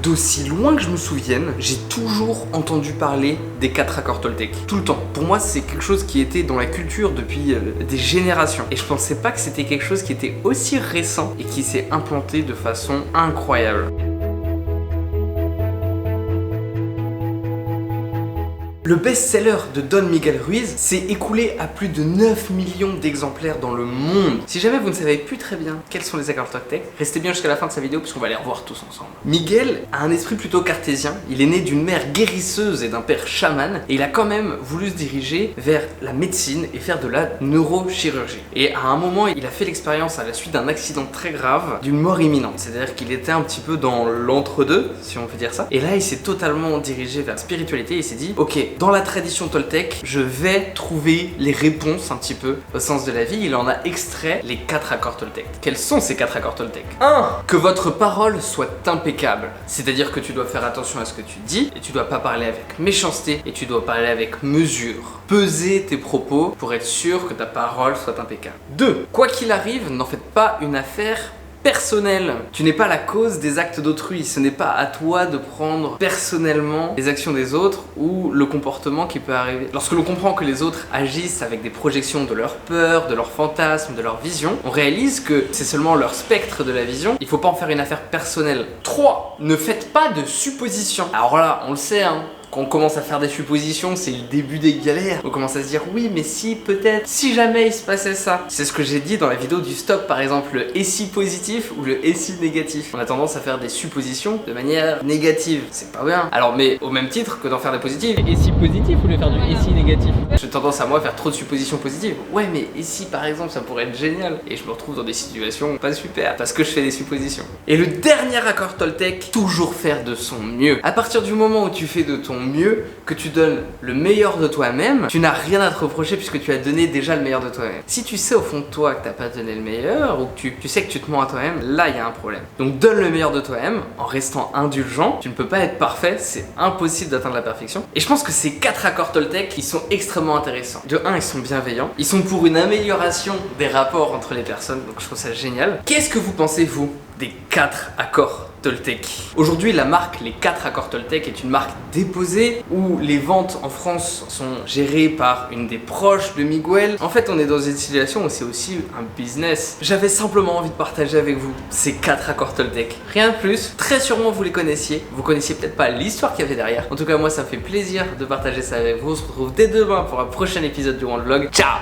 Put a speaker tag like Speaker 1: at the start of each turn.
Speaker 1: D'aussi loin que je me souvienne, j'ai toujours entendu parler des 4 accords Toltec. Tout le temps. Pour moi, c'est quelque chose qui était dans la culture depuis des générations. Et je pensais pas que c'était quelque chose qui était aussi récent et qui s'est implanté de façon incroyable. Le best-seller de Don Miguel Ruiz s'est écoulé à plus de 9 millions d'exemplaires dans le monde. Si jamais vous ne savez plus très bien quels sont les accords Toltec, restez bien jusqu'à la fin de sa vidéo puisqu'on va les revoir tous ensemble. Miguel a un esprit plutôt cartésien, il est né d'une mère guérisseuse et d'un père chaman et il a quand même voulu se diriger vers la médecine et faire de la neurochirurgie. Et à un moment, il a fait l'expérience à la suite d'un accident très grave d'une mort imminente, c'est-à-dire qu'il était un petit peu dans l'entre-deux, si on peut dire ça. Et là, il s'est totalement dirigé vers la spiritualité et il s'est dit, ok, dans la tradition Toltec, je vais trouver les réponses un petit peu au sens de la vie. Il en a extrait les 4 accords Toltec. Quels sont ces 4 accords Toltec? 1. Que votre parole soit impeccable. C'est-à-dire que tu dois faire attention à ce que tu dis et tu dois pas parler avec méchanceté et tu dois parler avec mesure. Peser tes propos pour être sûr que ta parole soit impeccable. 2. Quoi qu'il arrive, n'en faites pas une affaire personnel. Tu n'es pas la cause des actes d'autrui. Ce n'est pas à toi de prendre personnellement les actions des autres ou le comportement qui peut arriver. Lorsque l'on comprend que les autres agissent avec des projections de leur peur, de leurs fantasmes, de leur vision, on réalise que c'est seulement leur spectre de la vision. Il faut pas en faire une affaire personnelle. 3. Ne faites pas de suppositions. Alors là, on le sait, hein. Quand on commence à faire des suppositions, c'est le début des galères. On commence à se dire oui, mais si, peut-être, si jamais il se passait ça. C'est ce que j'ai dit dans la vidéo du stop, par exemple, le et si positif ou le et si négatif. On a tendance à faire des suppositions de manière négative. C'est pas bien. Alors, mais au même titre que d'en faire des positives.
Speaker 2: Et si positif ou le faire du et si négatif?
Speaker 1: J'ai tendance à moi faire trop de suppositions positives. Ouais, mais et si par exemple ça pourrait être génial. Et je me retrouve dans des situations pas super parce que je fais des suppositions. Et le dernier accord Toltec, toujours faire de son mieux. À partir du moment où tu fais de ton mieux, que tu donnes le meilleur de toi-même, tu n'as rien à te reprocher puisque tu as donné déjà le meilleur de toi-même. Si tu sais au fond de toi que t'as pas donné le meilleur ou que tu sais que tu te mens à toi-même, là il y a un problème. Donc donne le meilleur de toi-même en restant indulgent. Tu ne peux pas être parfait, c'est impossible d'atteindre la perfection. Et je pense que ces 4 accords Toltec, ils sont extrêmement intéressants. De 1, ils sont bienveillants, ils sont pour une amélioration des rapports entre les personnes, donc je trouve ça génial. Qu'est-ce que vous pensez, vous, des 4 accords Toltec? Aujourd'hui, la marque Les 4 accords Toltec est une marque déposée où les ventes en France sont gérées par une des proches de Miguel. En fait, on est dans une situation où c'est aussi un business. J'avais simplement envie de partager avec vous ces 4 accords Toltec. Rien de plus. Très sûrement, vous les connaissiez. Vous connaissiez peut-être pas l'histoire qu'il y avait derrière. En tout cas, moi, ça me fait plaisir de partager ça avec vous. On se retrouve dès demain pour un prochain épisode du One Vlog. Ciao!